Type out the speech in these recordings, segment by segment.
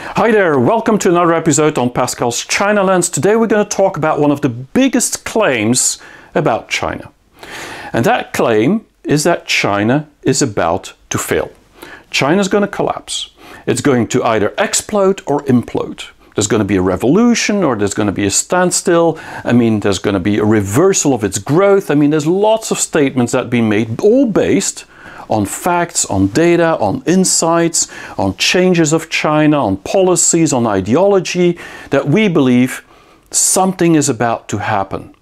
Hi there, welcome to another episode on Pascal's China Lens. Today we're going to talk about one of the biggest claims about China. And that claim is that China is about to fail. China's going to collapse. It's going to either explode or implode. There's going to be a revolution, or there's going to be a standstill. I mean, there's going to be a reversal of its growth. I mean, there's lots of statements that have been made, all based on facts, on data, on insights, on changes of China, on policies, on ideology, that we believe something is about to happen.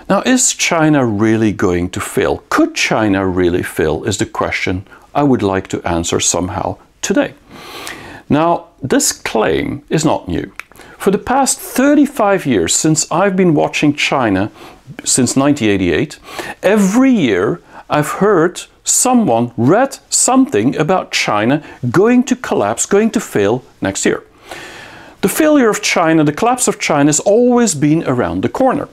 Now, is China really going to fail? Could China really fail is the question I would like to answer somehow today. Now, this claim is not new. For the past 35 years, since I've been watching China since 1988, every year I've heard someone read something about China going to collapse, going to fail next year. The failure of China, the collapse of China has always been around the corner.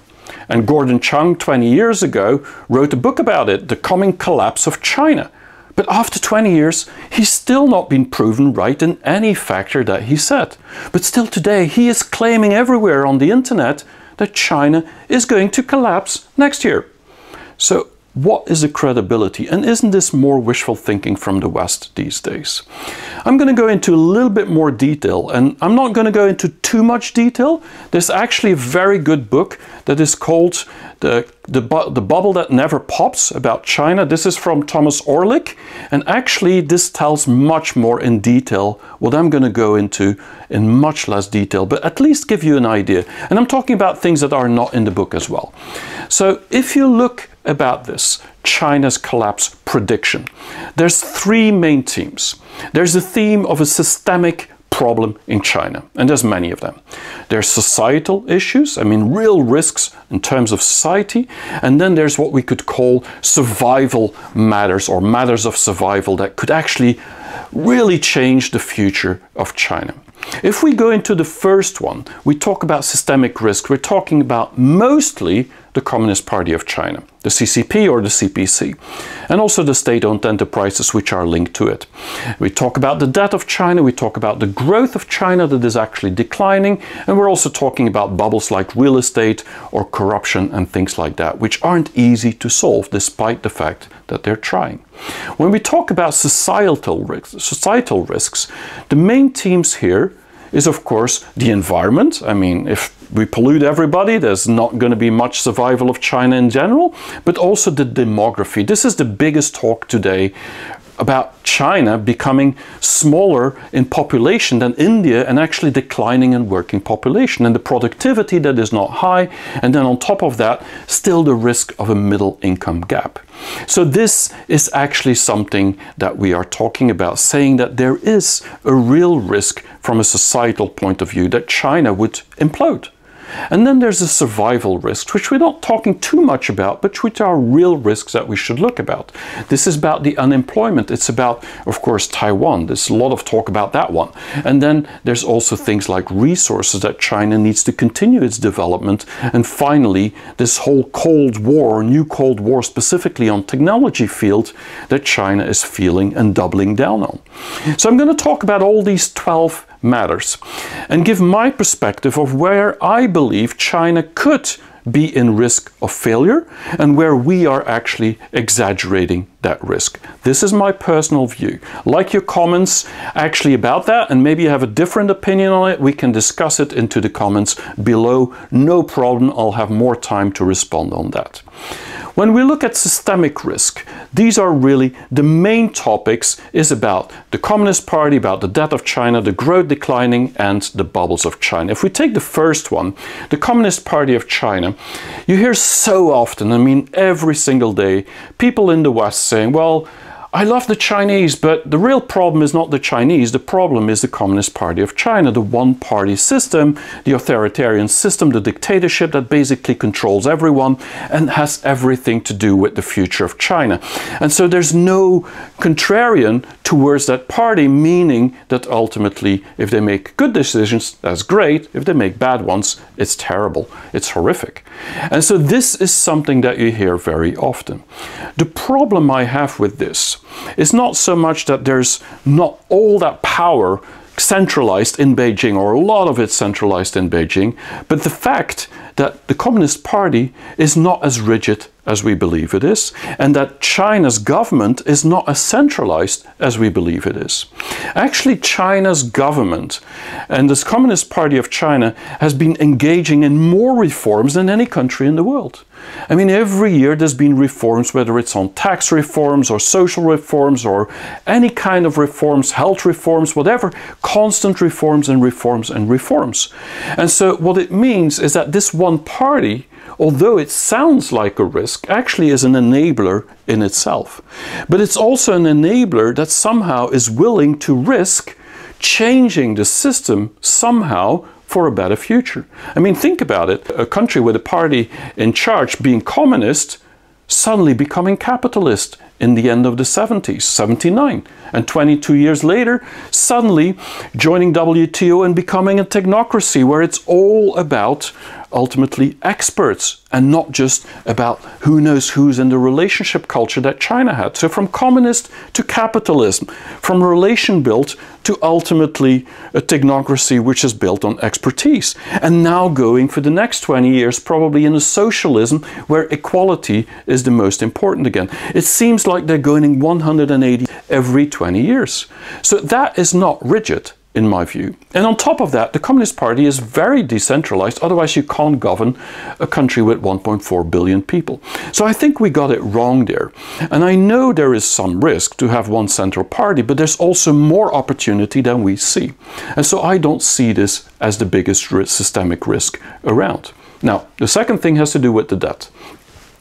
And Gordon Chang 20 years ago wrote a book about it, The Coming Collapse of China. But after 20 years, he's still not been proven right in any factor that he said. But still today, he is claiming everywhere on the internet that China is going to collapse next year. So what is the credibility? And isn't this more wishful thinking from the West these days? I'm going to go into a little bit more detail, and I'm not going to go into too much detail. There's actually a very good book that is called The Bubble That Never Pops about China. This is from Thomas Orlik, and actually this tells much more in detail what I'm going to go into in much less detail, but at least give you an idea. And I'm talking about things that are not in the book as well. So if you look about this, China's collapse prediction, there's three main themes. There's the theme of a systemic problem in China, and there's many of them. There's societal issues, I mean real risks in terms of society, and then there's what we could call survival matters, or matters of survival that could actually really change the future of China. If we go into the first one, we talk about systemic risk. We're talking about mostly the Communist Party of China, the CCP or the CPC, and also the state-owned enterprises which are linked to it. We talk about the debt of China, we talk about the growth of China that is actually declining, and we're also talking about bubbles like real estate or corruption and things like that, which aren't easy to solve despite the fact that they're trying. When we talk about societal risks, the main themes here is of course the environment. I mean, if we pollute everybody, there's not going to be much survival of China in general, but also the demography. This is the biggest talk today about China becoming smaller in population than India and actually declining in working population, and the productivity that is not high, and then on top of that still the risk of a middle income gap. So this is actually something that we are talking about, saying that there is a real risk from a societal point of view that China would implode. And then there's the survival risks, which we're not talking too much about, but which are real risks that we should look about. This is about the unemployment. It's about, of course, Taiwan. There's a lot of talk about that one. And then there's also things like resources that China needs to continue its development. And finally, this whole Cold War, new Cold War, specifically on technology field, that China is feeling and doubling down on. So I'm going to talk about all these 12 matters and give my perspective of where I believe China could be in risk of failure and where we are actually exaggerating that risk. This is my personal view. Like your comments actually about that, and maybe you have a different opinion on it, we can discuss it into the comments below. No problem, I'll have more time to respond on that. When we look at systemic risk, these are really the main topics is about the Communist Party, about the debt of China, the growth declining, and the bubbles of China. If we take the first one, the Communist Party of China, you hear so often, I mean every single day, people in the West saying, well, I love the Chinese, but the real problem is not the Chinese. The problem is the Communist Party of China, the one-party system, the authoritarian system, the dictatorship that basically controls everyone and has everything to do with the future of China. And so there's no contrarian towards that party, meaning that ultimately, if they make good decisions, that's great. If they make bad ones, it's terrible. It's horrific. And so this is something that you hear very often. The problem I have with this is not so much that there's not all that power centralized in Beijing, or a lot of it's centralized in Beijing, but the fact that the Communist Party is not as rigid as we believe it is, and that China's government is not as centralized as we believe it is. Actually, China's government and the Communist Party of China has been engaging in more reforms than any country in the world. I mean, every year there's been reforms, whether it's on tax reforms or social reforms or any kind of reforms, health reforms, whatever, constant reforms and reforms and reforms. And so what it means is that this one party, although it sounds like a risk, actually is an enabler in itself. But it's also an enabler that somehow is willing to risk changing the system somehow for a better future. I mean, think about it. A country with a party in charge being communist, suddenly becoming capitalist in the end of the 70s, 79. And 22 years later, suddenly joining WTO and becoming a technocracy where it's all about ultimately experts and not just about who knows who's in the relationship culture that China had. So from communist to capitalism, from relation built to ultimately a technocracy which is built on expertise. And now going for the next 20 years probably in a socialism where equality is the most important again. It seems like they're going 180 every 20 years. So that is not rigid, in my view. And on top of that, the Communist Party is very decentralized, otherwise you can't govern a country with 1.4 billion people. So I think we got it wrong there. And I know there is some risk to have one central party, but there's also more opportunity than we see. And so I don't see this as the biggest systemic risk around. Now, the second thing has to do with the debt.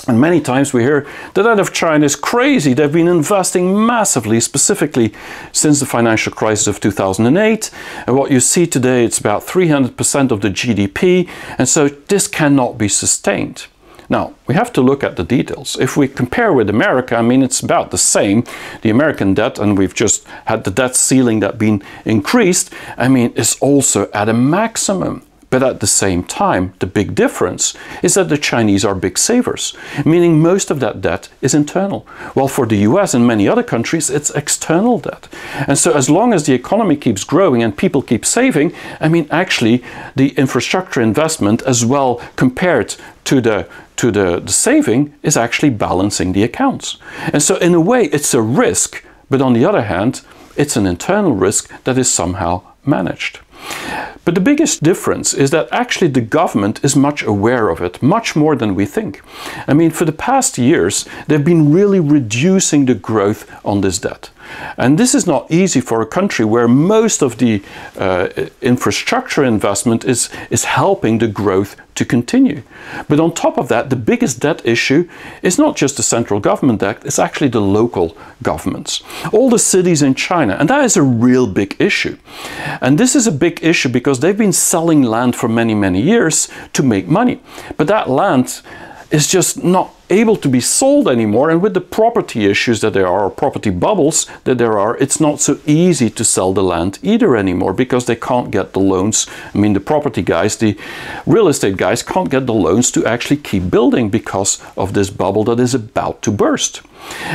And many times we hear the debt of China is crazy. They've been investing massively, specifically since the financial crisis of 2008. And what you see today, it's about 300% of the GDP. And so this cannot be sustained. Now, we have to look at the details. If we compare with America, I mean, it's about the same. The American debt, and we've just had the debt ceiling that been increased, I mean, is also at a maximum. But at the same time, the big difference is that the Chinese are big savers, meaning most of that debt is internal. While for the US and many other countries, it's external debt. And so as long as the economy keeps growing and people keep saving, I mean, actually, the infrastructure investment as well compared to the saving is actually balancing the accounts. And so in a way, it's a risk, but on the other hand, it's an internal risk that is somehow managed. But the biggest difference is that actually the government is much aware of it, much more than we think. I mean, for the past years, they've been really reducing the growth on this debt. And this is not easy for a country where most of the infrastructure investment is helping the growth to continue. But on top of that, the biggest debt issue is not just the central government debt, it's actually the local governments. All the cities in China, and that is a real big issue. And this is a big issue because they've been selling land for many, many years to make money. But that land is just not able to be sold anymore, and with the property issues that there are, property bubbles that there are, it's not so easy to sell the land either anymore because they can't get the loans. I mean, the property guys, the real estate guys can't get the loans to actually keep building because of this bubble that is about to burst.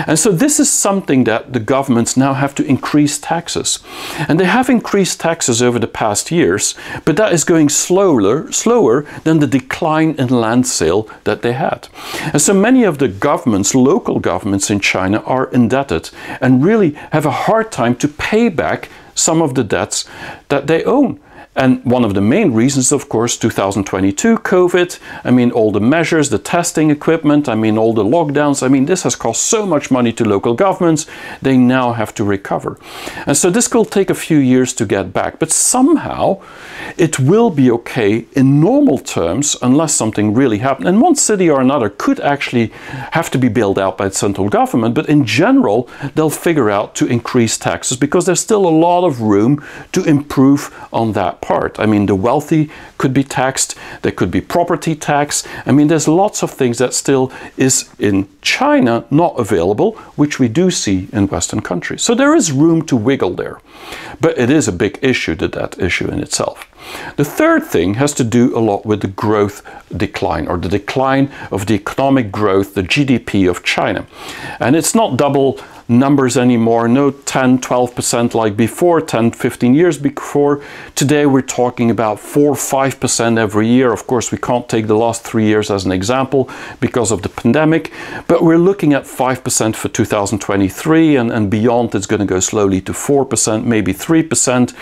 And so this is something that the governments now have to increase taxes. And they have increased taxes over the past years, but that is going slower than the decline in land sale that they had. And so many of the governments, local governments in China, are indebted and really have a hard time to pay back some of the debts that they own. And one of the main reasons, of course, 2022, COVID, I mean, all the measures, the testing equipment, I mean, all the lockdowns, I mean, this has cost so much money to local governments, they now have to recover. And so this will take a few years to get back, but somehow it will be okay in normal terms unless something really happens. And one city or another could actually have to be bailed out by the central government, but in general, they'll figure out to increase taxes because there's still a lot of room to improve on that part. I mean, the wealthy could be taxed, there could be property tax. I mean, there's lots of things that still is in China not available, which we do see in Western countries. So there is room to wiggle there. But it is a big issue, the debt issue in itself. The third thing has to do a lot with the growth decline, or the decline of the economic growth, the GDP of China. And it's not double numbers anymore, no 10, 12% like before, 10, 15 years before. Today we're talking about 4, 5% every year. Of course, we can't take the last 3 years as an example because of the pandemic, but we're looking at 5% for 2023, and beyond it's going to go slowly to 4%, maybe 3%.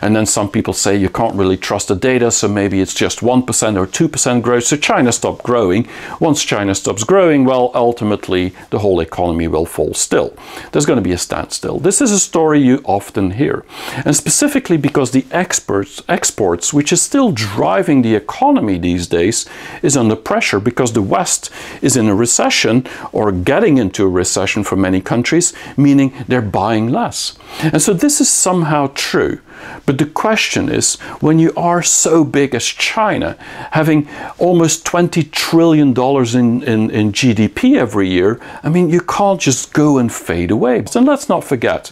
And then some people say you can't really trust the data, so maybe it's just 1% or 2% growth. So China stopped growing. Once China stops growing, well, ultimately the whole economy will fall still. There's going to be a standstill. This is a story you often hear. And specifically because the exports, which is still driving the economy these days, is under pressure because the West is in a recession or getting into a recession for many countries, meaning they're buying less. And so this is somehow true. But the question is, when you are so big as China, having almost $20 trillion in GDP every year, I mean, you can't just go and fade away. And let's not forget,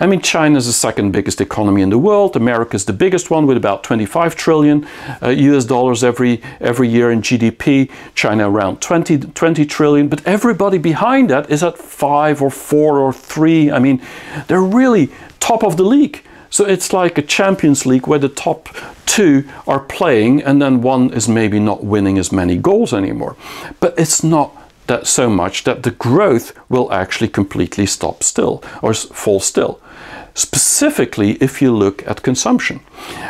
I mean, China is the second biggest economy in the world. America is the biggest one with about 25 trillion US dollars every year in GDP. China around 20 trillion. But everybody behind that is at 5 or 4 or 3. I mean, they're really top of the league. So it's like a Champions League where the top 2 are playing and then one is maybe not winning as many goals anymore. But it's not that so much that the growth will actually completely stop still or fall still. Specifically if you look at consumption.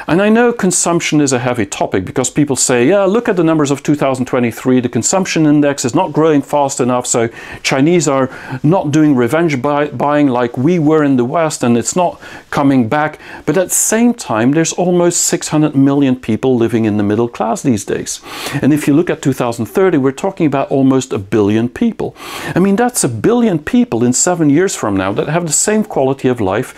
And I know consumption is a heavy topic because people say, yeah, look at the numbers of 2023, the consumption index is not growing fast enough, so Chinese are not doing revenge buying like we were in the West, and it's not coming back. But at the same time, there's almost 600 million people living in the middle class these days. And if you look at 2030, we're talking about almost 1 billion people. I mean, that's 1 billion people in 7 years from now that have the same quality of life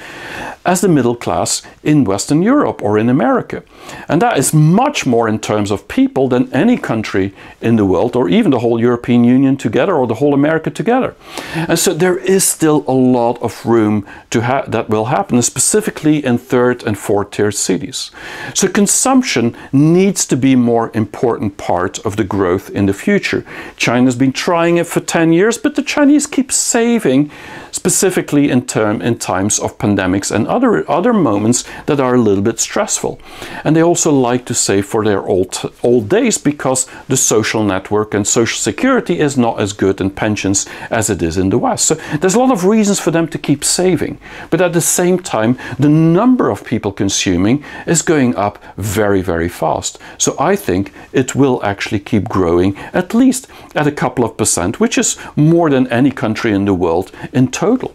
as the middle class in Western Europe or in America. And that is much more in terms of people than any country in the world, or even the whole European Union together, or the whole America together. And so there is still a lot of room that will happen, specifically in 3rd and 4th tier cities. So consumption needs to be a more important part of the growth in the future. China's been trying it for 10 years, but the Chinese keep saving, specifically in times of pandemics and other moments that are a little bit stressful. And they also like to save for their old days because the social network and social security is not as good in pensions as it is in the West. So there's a lot of reasons for them to keep saving. But at the same time, the number of people consuming is going up very, very fast. So I think it will actually keep growing at least at a couple of percent, which is more than any country in the world in total.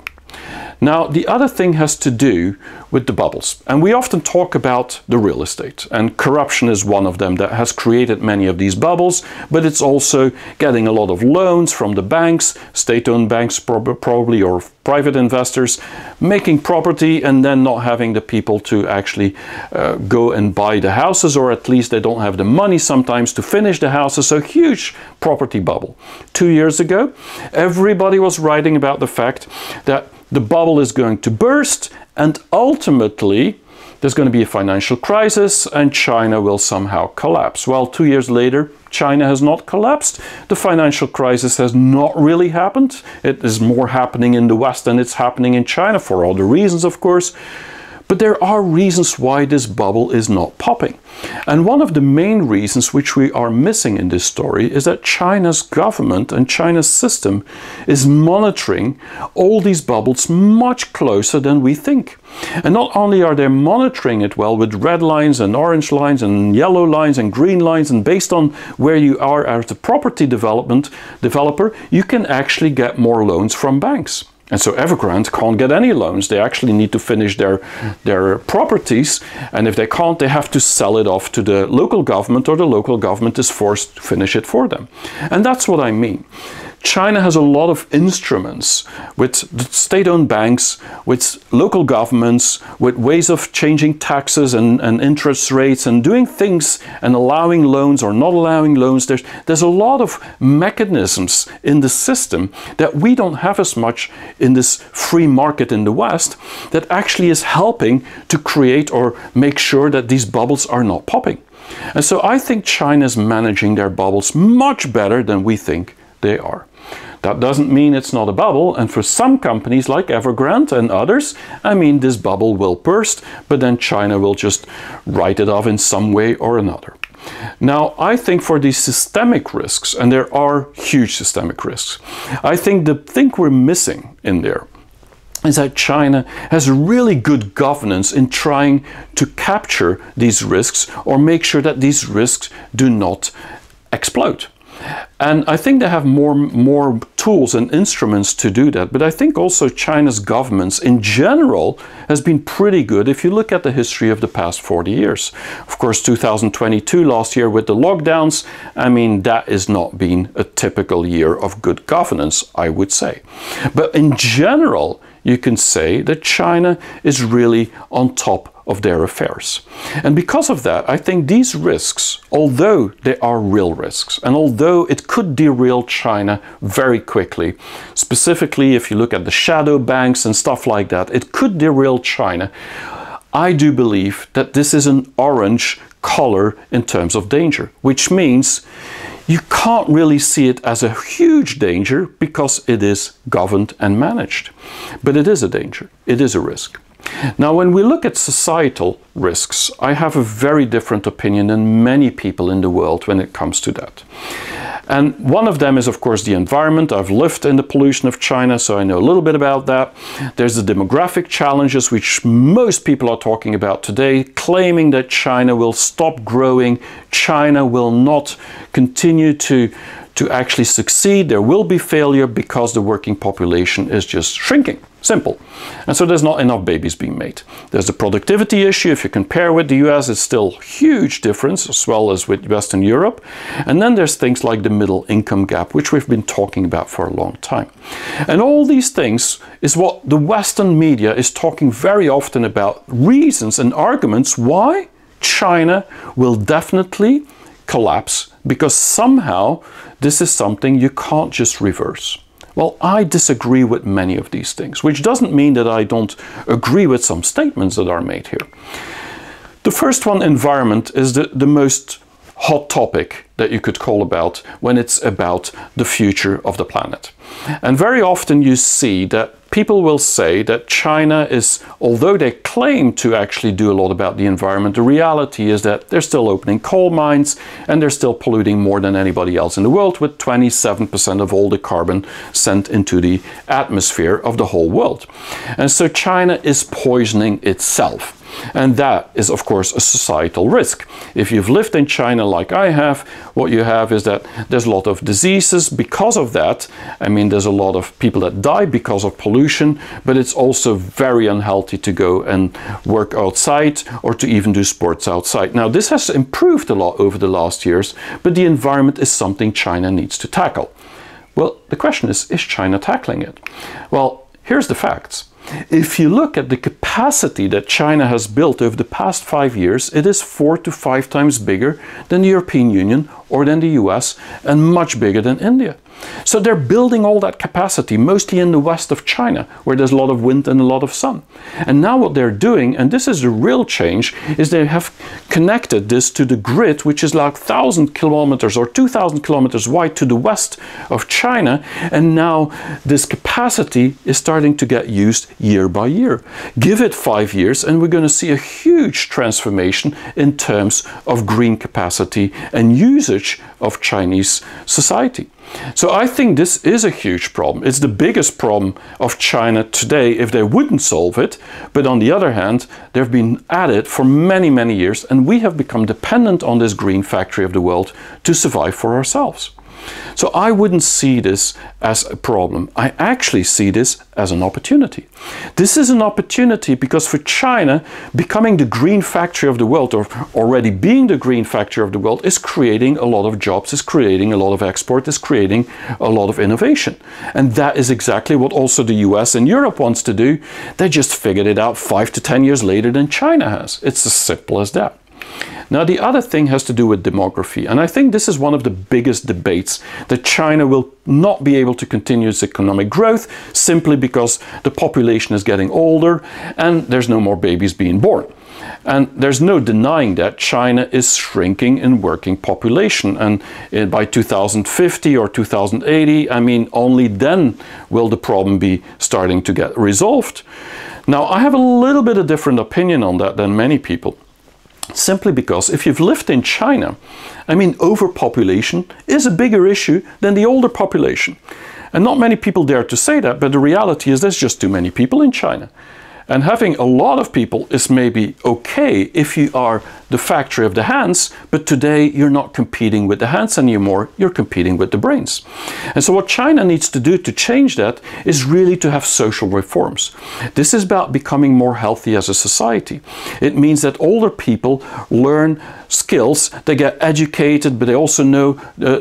Now, the other thing has to do with the bubbles. And we often talk about the real estate, and corruption is one of them that has created many of these bubbles, but it's also getting a lot of loans from the banks, state-owned banks probably, or private investors, making property and then not having the people to actually go and buy the houses, or at least they don't have the money sometimes to finish the houses. So huge property bubble. 2 years ago, everybody was writing about the fact that the bubble is going to burst and ultimately there's going to be a financial crisis and China will somehow collapse. Well, 2 years later, China has not collapsed. The financial crisis has not really happened. It is more happening in the West than it's happening in China for other reasons, of course. But there are reasons why this bubble is not popping. And one of the main reasons which we are missing in this story is that China's government and China's system is monitoring all these bubbles much closer than we think. And not only are they monitoring it well with red lines and orange lines and yellow lines and green lines, and based on where you are as a property developer, you can actually get more loans from banks. And so Evergrande can't get any loans. They actually need to finish their properties. And if they can't, they have to sell it off to the local government, or the local government is forced to finish it for them. And that's what I mean. China has a lot of instruments with state-owned banks, with local governments, with ways of changing taxes and interest rates and doing things and allowing loans or not allowing loans. There's a lot of mechanisms in the system that we don't have as much in this free market in the West that actually is helping to create or make sure that these bubbles are not popping. And so I think China is managing their bubbles much better than we think they are. That doesn't mean it's not a bubble, and for some companies like Evergrande and others, I mean, this bubble will burst, but then China will just write it off in some way or another. Now, I think for these systemic risks, and there are huge systemic risks, I think the thing we're missing in there is that China has really good governance in trying to capture these risks or make sure that these risks do not explode. And I think they have more tools and instruments to do that. But I think also China's governments in general has been pretty good if you look at the history of the past 40 years. Of course, 2022, last year with the lockdowns, I mean, that has not been a typical year of good governance, I would say. But in general, you can say that China is really on top of their affairs. And because of that, I think these risks, although they are real risks, and although it could derail China very quickly, specifically if you look at the shadow banks and stuff like that, it could derail China. I do believe that this is an orange color in terms of danger, which means you can't really see it as a huge danger because it is governed and managed. But it is a danger, it is a risk. Now, when we look at societal risks, I have a very different opinion than many people in the world when it comes to that. And one of them is, of course, the environment. I've lived in the pollution of China, so I know a little bit about that. There's the demographic challenges, which most people are talking about today, claiming that China will stop growing, China will not continue to actually succeed, there will be failure because the working population is just shrinking. Simple. And so there's not enough babies being made. There's the productivity issue. If you compare with the US, it's still huge difference, as well as with Western Europe. And then there's things like the middle income gap, which we've been talking about for a long time. And all these things is what the Western media is talking very often about, reasons and arguments why China will definitely collapse, because somehow this is something you can't just reverse. Well, I disagree with many of these things, which doesn't mean that I don't agree with some statements that are made here. The first one, environment, is the most hot topic that you could call about when it's about the future of the planet. And very often you see that people will say that China is, although they claim to actually do a lot about the environment, the reality is that they're still opening coal mines and they're still polluting more than anybody else in the world, with 27% of all the carbon sent into the atmosphere of the whole world. And so China is poisoning itself. And that is, of course, a societal risk. If you've lived in China like I have, what you have is that there's a lot of diseases because of that. I mean, there's a lot of people that die because of pollution, but it's also very unhealthy to go and work outside or to even do sports outside. Now, this has improved a lot over the last years, but the environment is something China needs to tackle. Well, the question is China tackling it? Well, here's the facts. If you look at the capacity that China has built over the past 5 years, it is 4 to 5 times bigger than the European Union or than the US, and much bigger than India. So they're building all that capacity, mostly in the west of China, where there's a lot of wind and a lot of sun. And now what they're doing, and this is the real change, is they have connected this to the grid, which is like 1,000 kilometers or 2,000 kilometers wide to the west of China. And now this capacity is starting to get used year by year. Give it 5 years and we're going to see a huge transformation in terms of green capacity and usage of Chinese society. So I think this is a huge problem. It's the biggest problem of China today if they wouldn't solve it. But on the other hand, they've been at it for many, many years, and we have become dependent on this green factory of the world to survive for ourselves. So I wouldn't see this as a problem. I actually see this as an opportunity. This is an opportunity because for China, becoming the green factory of the world, or already being the green factory of the world, is creating a lot of jobs, is creating a lot of export, is creating a lot of innovation. And that is exactly what also the US and Europe wants to do. They just figured it out 5 to 10 years later than China has. It's as simple as that. Now, the other thing has to do with demography, and I think this is one of the biggest debates, that China will not be able to continue its economic growth simply because the population is getting older and there's no more babies being born. And there's no denying that China is shrinking in working population, and by 2050 or 2080, I mean, only then will the problem be starting to get resolved. Now, I have a little bit of different opinion on that than many people. Simply because if you've lived in China, I mean, overpopulation is a bigger issue than the older population. And not many people dare to say that, but the reality is there's just too many people in China. And having a lot of people is maybe okay if you are the factory of the hands, but today you're not competing with the hands anymore, you're competing with the brains. And so what China needs to do to change that is really to have social reforms. This is about becoming more healthy as a society. It means that older people learn skills, they get educated, but they also know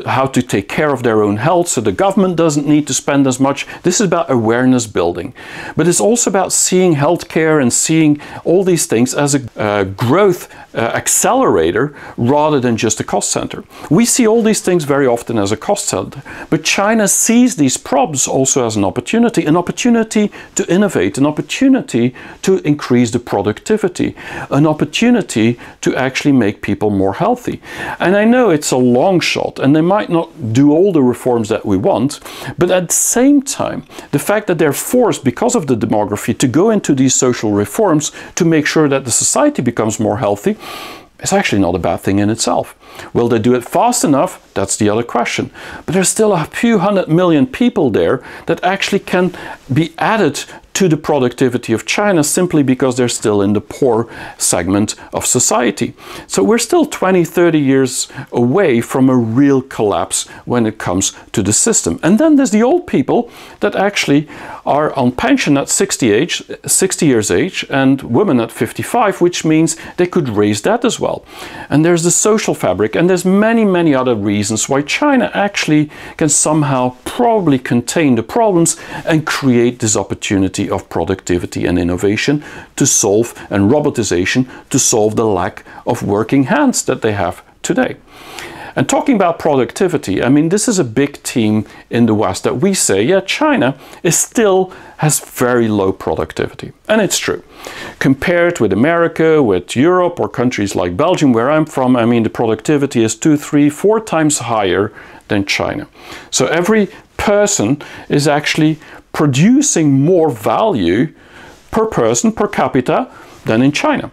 how to take care of their own health, so the government doesn't need to spend as much. This is about awareness building. But it's also about seeing healthcare and seeing all these things as a growth accelerator rather than just a cost center. We see all these things very often as a cost center, but China sees these problems also as an opportunity to innovate, an opportunity to increase the productivity, an opportunity to actually make people more healthy. And I know it's a long shot and they might not do all the reforms that we want, but at the same time, the fact that they're forced because of the demography to go into these social reforms to make sure that the society becomes more healthy, it's actually not a bad thing in itself. Will they do it fast enough? That's the other question. But there's still a few 100 million people there that actually can be added to the productivity of China simply because they're still in the poor segment of society. So we're still 20, 30 years away from a real collapse when it comes to the system. And then there's the old people that actually are on pension at 60 years age and women at 55, which means they could raise that as well. And there's the social fabric, and there's many, many other reasons why China actually can somehow probably contain the problems and create this opportunity of productivity and innovation to solve, and robotization to solve the lack of working hands that they have today. And talking about productivity, I mean, this is a big theme in the West that we say, yeah, China still has very low productivity. And it's true. Compared with America, with Europe, or countries like Belgium, where I'm from, I mean, the productivity is 2, 3, 4 times higher than China. So every person is actually producing more value per person, per capita, than in China.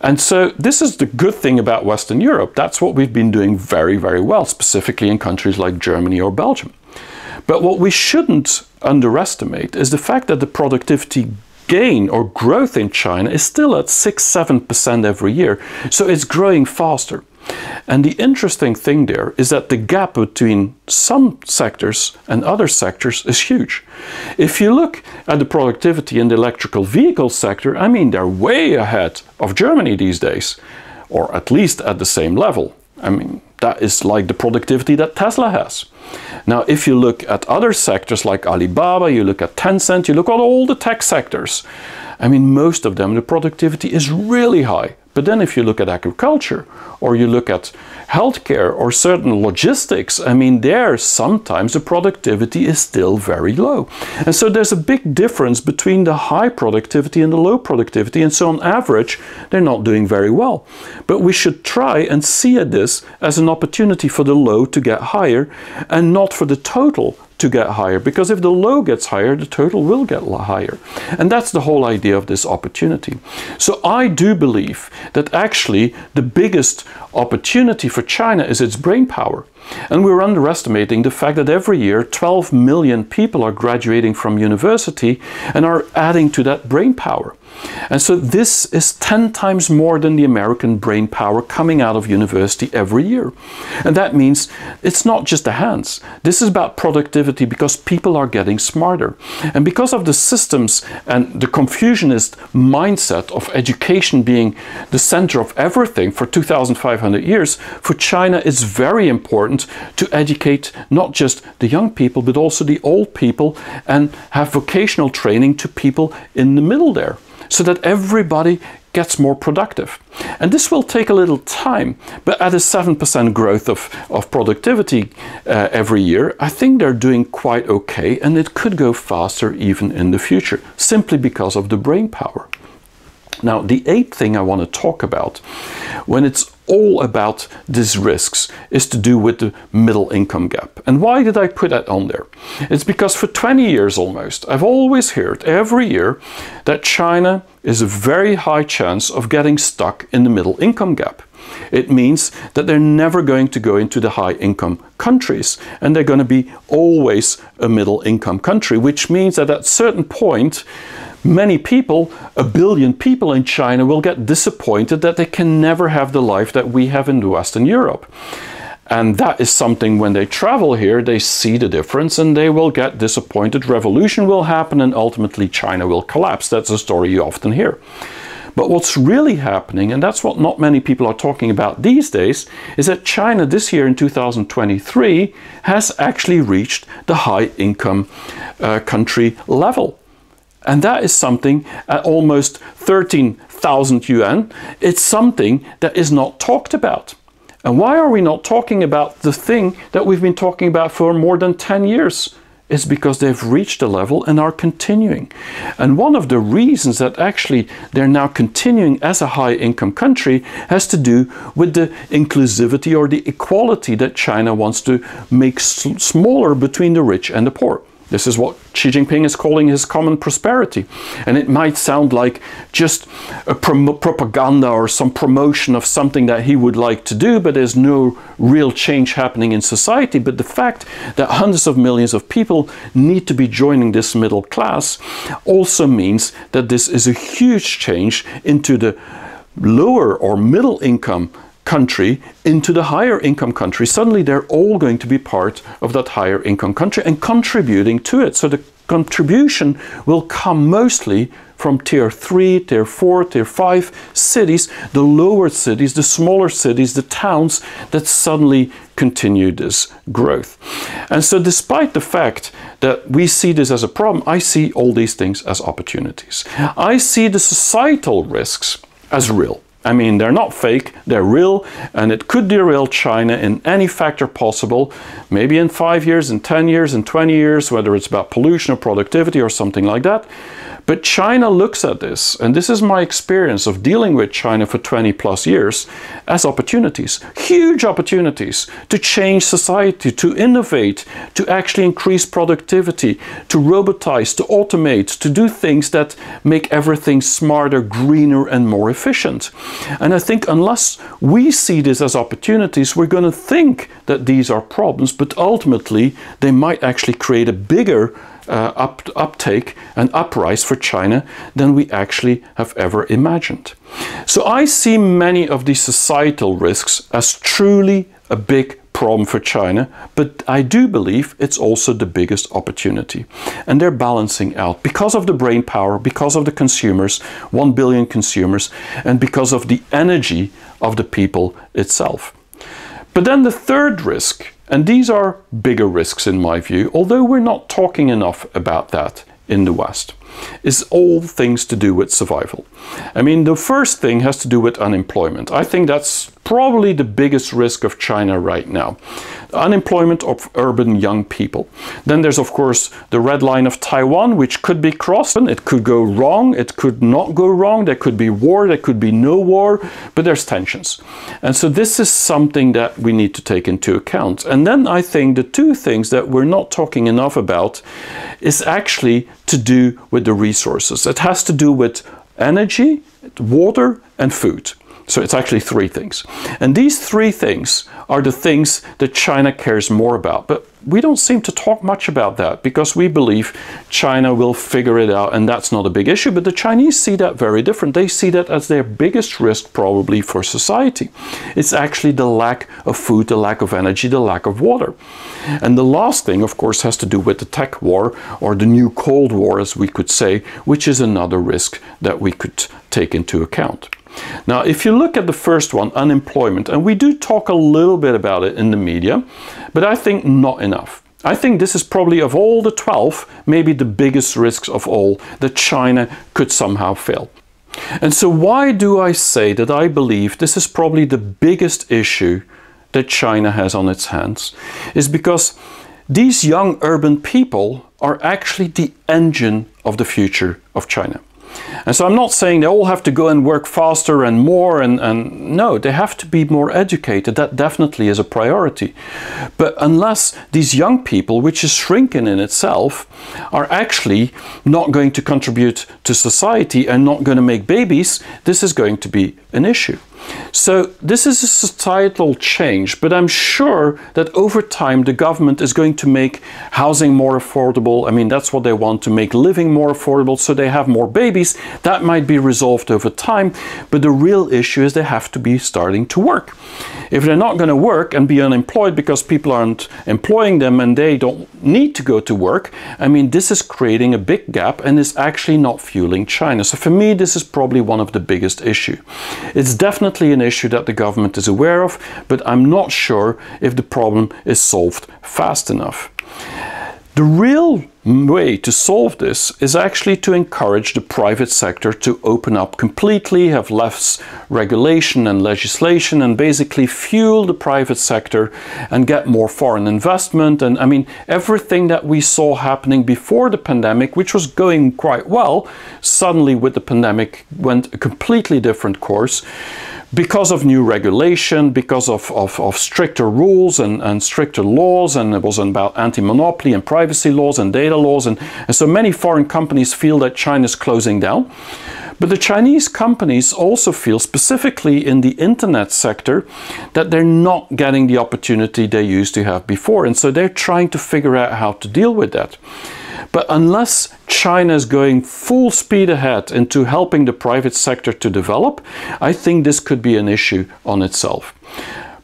And so this is the good thing about Western Europe. That's what we've been doing very, very well, specifically in countries like Germany or Belgium. But what we shouldn't underestimate is the fact that the productivity gain or growth in China is still at 6–7% every year. So it's growing faster. And the interesting thing there is that the gap between some sectors and other sectors is huge. If you look at the productivity in the electrical vehicle sector, I mean, they're way ahead of Germany these days, or at least at the same level. I mean, that is like the productivity that Tesla has. Now, if you look at other sectors like Alibaba, you look at Tencent, you look at all the tech sectors, I mean, most of them, the productivity is really high. But then if you look at agriculture, or you look at healthcare, or certain logistics, I mean, there sometimes the productivity is still very low. And so there's a big difference between the high productivity and the low productivity. And so on average, they're not doing very well. But we should try and see this as an opportunity for the low to get higher and not for the total to get higher, because if the low gets higher, the total will get higher. And that's the whole idea of this opportunity. So I do believe that actually the biggest opportunity for China is its brain power. And we're underestimating the fact that every year 12 million people are graduating from university and are adding to that brain power. And so this is 10 times more than the American brain power coming out of university every year. And that means it's not just the hands. This is about productivity because people are getting smarter. And because of the systems and the Confucianist mindset of education being the center of everything for 2,500 years, for China it's very important to educate not just the young people but also the old people and have vocational training to people in the middle there, so that everybody gets more productive. And this will take a little time, but at a 7% growth of productivity every year, I think they're doing quite okay, and it could go faster even in the future, simply because of the brain power. Now, the eighth thing I want to talk about, when it's all about these risks, is to do with the middle income gap. And why did I put that on there? It's because for 20 years almost, I've always heard every year that China is a very high chance of getting stuck in the middle income gap. It means that they're never going to go into the high income countries, and they're going to be always a middle income country, which means that at a certain point, many people, 1 billion people in China, will get disappointed that they can never have the life that we have in Western Europe. And that is something, when they travel here, they see the difference and they will get disappointed. Revolution will happen and ultimately China will collapse. That's a story you often hear. But what's really happening, and that's what not many people are talking about these days, is that China this year in 2023 has actually reached the high income country level. And that is something at almost 13,000 yuan. It's something that is not talked about. And why are we not talking about the thing that we've been talking about for more than 10 years? It's because they've reached a level and are continuing. And one of the reasons that actually they're now continuing as a high income country has to do with the inclusivity or the equality that China wants to make smaller between the rich and the poor. This is what Xi Jinping is calling his common prosperity. And it might sound like just a propaganda or some promotion of something that he would like to do, but there's no real change happening in society. But the fact that hundreds of millions of people need to be joining this middle class also means that this is a huge change into the lower or middle income country into the higher income country. Suddenly they're all going to be part of that higher income country and contributing to it. So the contribution will come mostly from tier 3, tier 4, tier 5 cities, the lower cities, the smaller cities, the towns that suddenly continue this growth. And so despite the fact that we see this as a problem, I see all these things as opportunities. I see the societal risks as real. I mean, they're not fake, they're real, and it could derail China in any factor possible, maybe in 5 years, in 10 years, in 20 years, whether it's about pollution or productivity or something like that. But China looks at this, and this is my experience of dealing with China for 20 plus years, as opportunities, huge opportunities to change society, to innovate, to actually increase productivity, to robotize, to automate, to do things that make everything smarter, greener, and more efficient. And I think unless we see this as opportunities, we're going to think that these are problems, but ultimately they might actually create a bigger uptake and uprise for China than we actually have ever imagined. So I see many of these societal risks as truly a big problem for China, but I do believe it's also the biggest opportunity. And they're balancing out because of the brain power, because of the consumers, 1 billion consumers, and because of the energy of the people itself. But then the third risk, and these are bigger risks in my view, although we're not talking enough about that in the West, is all things to do with survival. I mean, the first thing has to do with unemployment. I think that's probably the biggest risk of China right now. Unemployment of urban young people. Then there's of course the red line of Taiwan, which could be crossed. It could go wrong, it could not go wrong, there could be war, there could be no war, but there's tensions. And so this is something that we need to take into account. And then I think the two things that we're not talking enough about is actually to do with the resources. It has to do with energy, water, and food. So it's actually three things. And these three things are the things that China cares more about. But we don't seem to talk much about that because we believe China will figure it out and that's not a big issue. But the Chinese see that very different. They see that as their biggest risk probably for society. It's actually the lack of food, the lack of energy, the lack of water. And the last thing, of course, has to do with the tech war, or the new Cold War, as we could say, which is another risk that we could take into account. Now, if you look at the first one, unemployment, and we do talk a little bit about it in the media, but I think not enough. I think this is probably, of all the 12, maybe the biggest risks of all, that China could somehow fail. And so why do I say that I believe this is probably the biggest issue that China has on its hands? Is because these young urban people are actually the engine of the future of China. And so I'm not saying they all have to go and work faster and more, and no, they have to be more educated. That definitely is a priority. But unless these young people, which is shrinking in itself, are actually not going to contribute to society and not going to make babies, this is going to be an issue. So this is a societal change, but I'm sure that over time the government is going to make housing more affordable. I mean, that's what they want, to make living more affordable so they have more babies. That might be resolved over time, but the real issue is they have to be starting to work. If they're not going to work and be unemployed because people aren't employing them and they don't need to go to work, I mean, this is creating a big gap and is actually not fueling China. So for me, this is probably one of the biggest issues. It's definitely an issue that the government is aware of, but I'm not sure if the problem is solved fast enough. The real way to solve this is actually to encourage the private sector to open up completely, have less regulation and legislation, and basically fuel the private sector and get more foreign investment. And I mean, everything that we saw happening before the pandemic, which was going quite well, suddenly with the pandemic went a completely different course. Because of new regulation, because of stricter rules and stricter laws, and it was about anti-monopoly and privacy laws and data laws, and so many foreign companies feel that China is closing down. But the Chinese companies also feel, specifically in the internet sector, that they're not getting the opportunity they used to have before, and so they're trying to figure out how to deal with that. But unless China is going full speed ahead into helping the private sector to develop, I think this could be an issue on itself.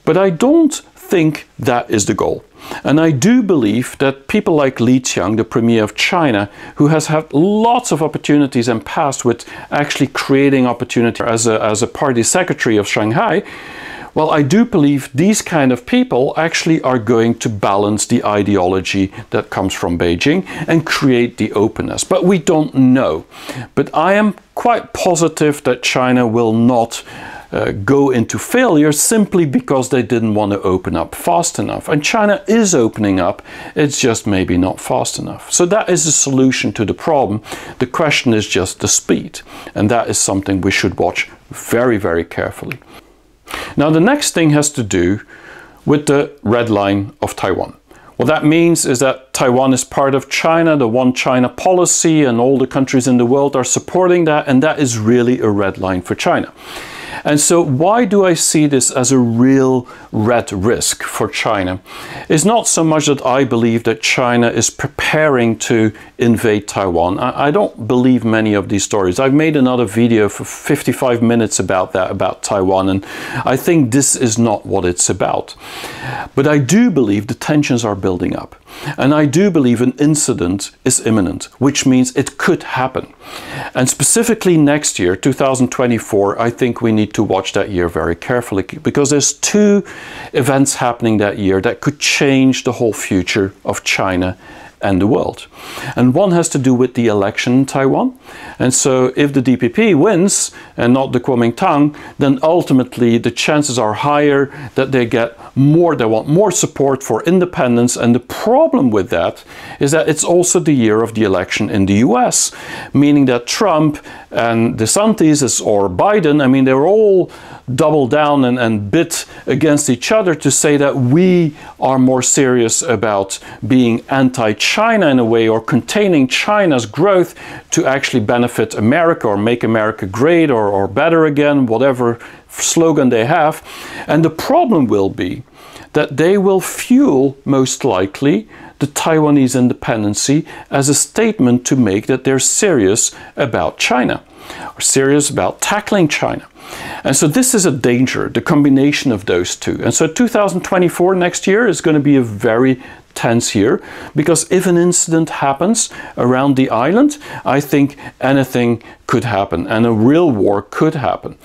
But I don't think that is the goal. And I do believe that people like Li Qiang, the Premier of China, who has had lots of opportunities and passed with actually creating opportunity as a party secretary of Shanghai, well, I do believe these kind of people actually are going to balance the ideology that comes from Beijing and create the openness. But we don't know. But I am quite positive that China will not go into failure simply because they didn't want to open up fast enough. And China is opening up, it's just maybe not fast enough. So that is a solution to the problem. The question is just the speed. And that is something we should watch very, very carefully. Now, the next thing has to do with the red line of Taiwan. What that means is that Taiwan is part of China, the one China policy, and all the countries in the world are supporting that, and that is really a red line for China. And so why do I see this as a real red risk for China? It's not so much that I believe that China is preparing to invade Taiwan. I don't believe many of these stories. I've made another video for 55 minutes about that, about Taiwan, and I think this is not what it's about. But I do believe the tensions are building up. And I do believe an incident is imminent, which means it could happen. And specifically next year, 2024, I think we need to watch that year very carefully, because there's two events happening that year that could change the whole future of China and the world. And one has to do with the election in Taiwan. And so if the DPP wins and not the Kuomintang, then ultimately the chances are higher that they get more, they want more support for independence. And the problem with that is that it's also the year of the election in the US, meaning that Trump and DeSantis or Biden, I mean, they're all double down and bid against each other to say that we are more serious about being anti-China in a way, or containing China's growth to actually benefit America or make America great or better again, whatever slogan they have. And the problem will be that they will fuel, most likely, the Taiwanese independency as a statement to make that they're serious about China, or serious about tackling China. And so this is a danger, the combination of those two. And so 2024, next year, is going to be a very tense year, because if an incident happens around the island, I think anything could happen and a real war could happen.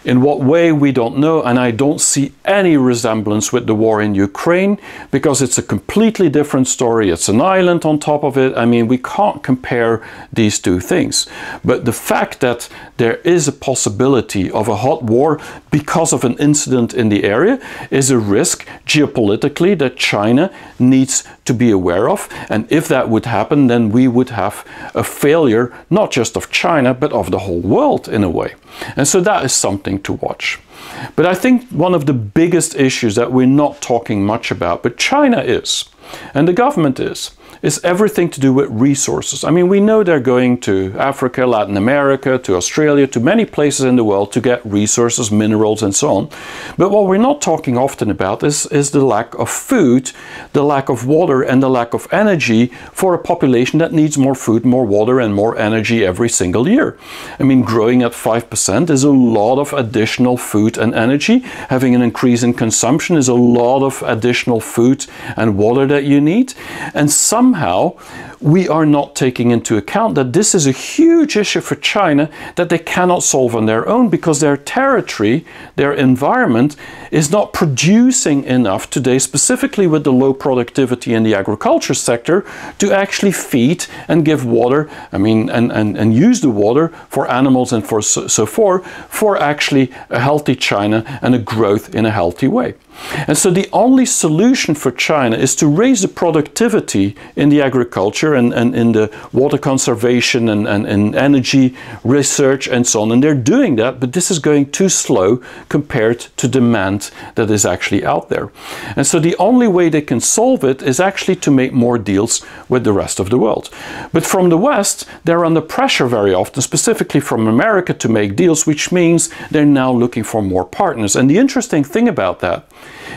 In what way, we don't know, and I don't see any resemblance with the war in Ukraine, because it's a completely different story. It's an island on top of it. I mean, we can't compare these two things. But the fact that there is a possibility of a hot war because of an incident in the area is a risk geopolitically that China needs to be aware of. And if that would happen, then we would have a failure, not just of China, but of the whole world in a way. And so that is something to watch. But I think one of the biggest issues that we're not talking much about, but China is, and the government is everything to do with resources. I mean, we know they're going to Africa, Latin America, to Australia, to many places in the world to get resources, minerals, and so on. But what we're not talking often about is the lack of food, the lack of water, and the lack of energy for a population that needs more food, more water, and more energy every single year. I mean, growing at 5% is a lot of additional food and energy. Having an increase in consumption is a lot of additional food and water that you need. And somehow we are not taking into account that this is a huge issue for China that they cannot solve on their own, because their territory, their environment, is not producing enough today, specifically with the low productivity in the agriculture sector, to actually feed and give water, I mean, and use the water for animals and for so forth, for actually a healthy China and a growth in a healthy way. And so the only solution for China is to raise the productivity in the agriculture and in the water conservation and energy research and so on. And they're doing that, but this is going too slow compared to demand that is actually out there. And so the only way they can solve it is actually to make more deals with the rest of the world. But from the West, they're under pressure very often, specifically from America, to make deals, which means they're now looking for more partners. And the interesting thing about that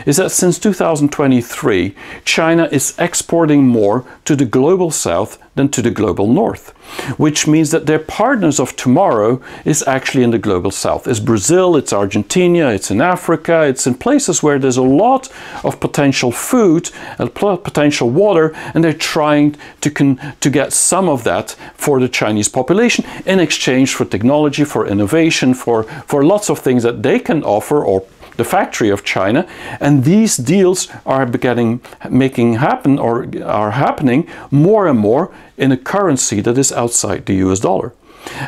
is that since 2023, China is exporting more to the global south than to the global north, which means that their partners of tomorrow is actually in the global south. It's Brazil, it's Argentina, it's in Africa, it's in places where there's a lot of potential food and potential water, and they're trying to get some of that for the Chinese population in exchange for technology, for innovation, for lots of things that they can offer, or the factory of China. And these deals are making happen, or are happening more and more in a currency that is outside the US dollar.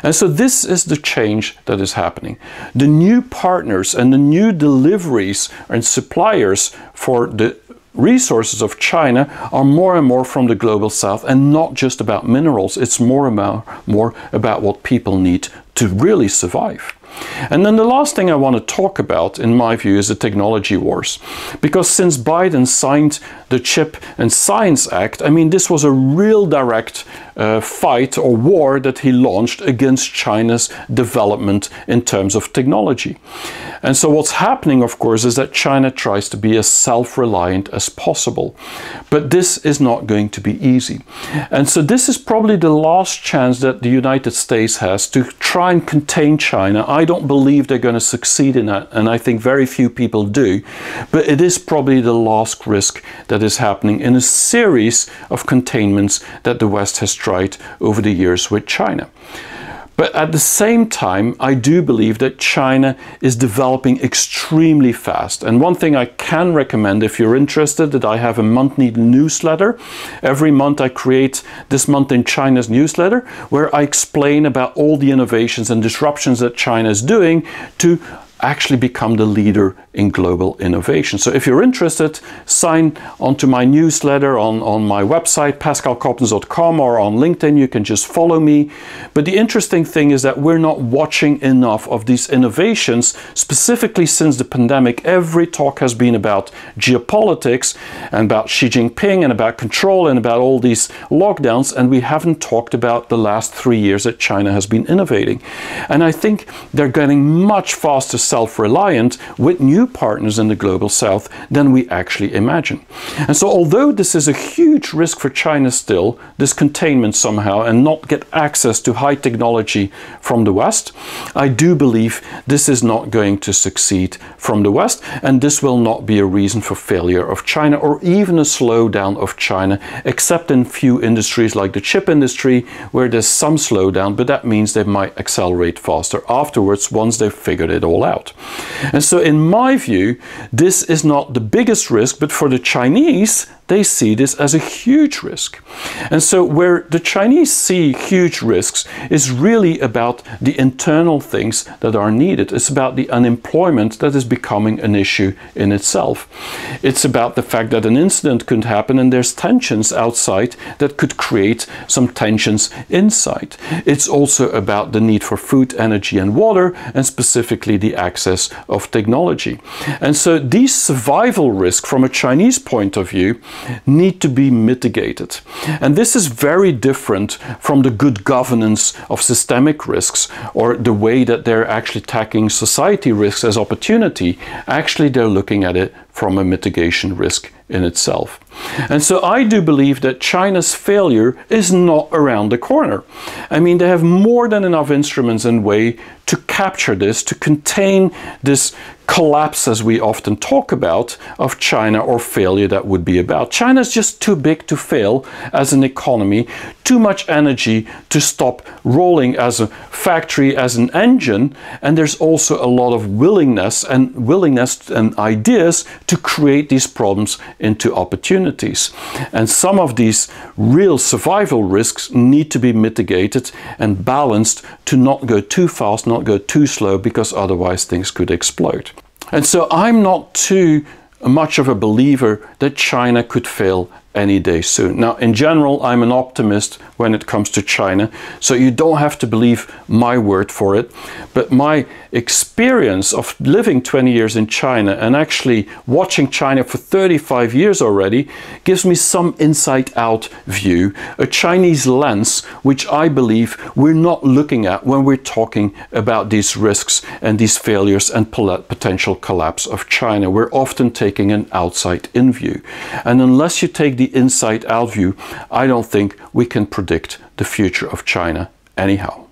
And so this is the change that is happening. The new partners and the new deliveries and suppliers for the resources of China are more and more from the global south, and not just about minerals. It's more about what people need to really survive. And then the last thing I want to talk about, in my view, is the technology wars. Because since Biden signed the Chip and Science Act, I mean, this was a real direct fight or war that he launched against China's development in terms of technology. And so what's happening, of course, is that China tries to be as self-reliant as possible. But this is not going to be easy. And so this is probably the last chance that the United States has to try and contain China. I don't believe they're going to succeed in that, and I think very few people do. But it is probably the last risk that is happening in a series of containments that the West has tried over the years with China. But at the same time, I do believe that China is developing extremely fast. And one thing I can recommend, if you're interested, that I have a monthly newsletter. Every month I create This Month in China's newsletter, where I explain about all the innovations and disruptions that China is doing to actually become the leader in global innovation. So if you're interested, sign onto my newsletter on my website, pascalcoppens.com, or on LinkedIn. You can just follow me. But the interesting thing is that we're not watching enough of these innovations, specifically since the pandemic. Every talk has been about geopolitics and about Xi Jinping and about control and about all these lockdowns, and we haven't talked about the last 3 years that China has been innovating. And I think they're getting much faster self-reliant with new partners in the global south than we actually imagine. And so although this is a huge risk for China still, this containment somehow, and not get access to high technology from the West, I do believe this is not going to succeed from the West, and this will not be a reason for failure of China or even a slowdown of China, except in few industries like the chip industry where there's some slowdown, but that means they might accelerate faster afterwards once they've figured it all out. And so in my view, this is not the biggest risk, but for the Chinese, they see this as a huge risk. And so where the Chinese see huge risks is really about the internal things that are needed. It's about the unemployment that is becoming an issue in itself. It's about the fact that an incident could happen and there's tensions outside that could create some tensions inside. It's also about the need for food, energy and water, and specifically the access of technology. And so these survival risks from a Chinese point of view need to be mitigated. And this is very different from the good governance of systemic risks or the way that they're actually tackling society risks as opportunity. Actually, they're looking at it from a mitigation risk in itself. And so I do believe that China's failure is not around the corner. I mean, they have more than enough instruments and way to capture this, to contain this collapse, as we often talk about, of China, or failure that would be about. China's just too big to fail as an economy, too much energy to stop rolling as a factory, as an engine, and there's also a lot of willingness and ideas to create these problems into opportunities. And some of these real survival risks need to be mitigated and balanced to not go too fast, not go too slow, because otherwise things could explode. And so I'm not too much of a believer that China could fail any day soon. Now, in general, I'm an optimist when it comes to China, so you don't have to believe my word for it. But my experience of living 20 years in China and actually watching China for 35 years already gives me some inside-out view, a Chinese lens, which I believe we're not looking at when we're talking about these risks and these failures and potential collapse of China. We're often taking an outside-in view. And unless you take the inside-out view, I don't think we can predict the future of China anyhow.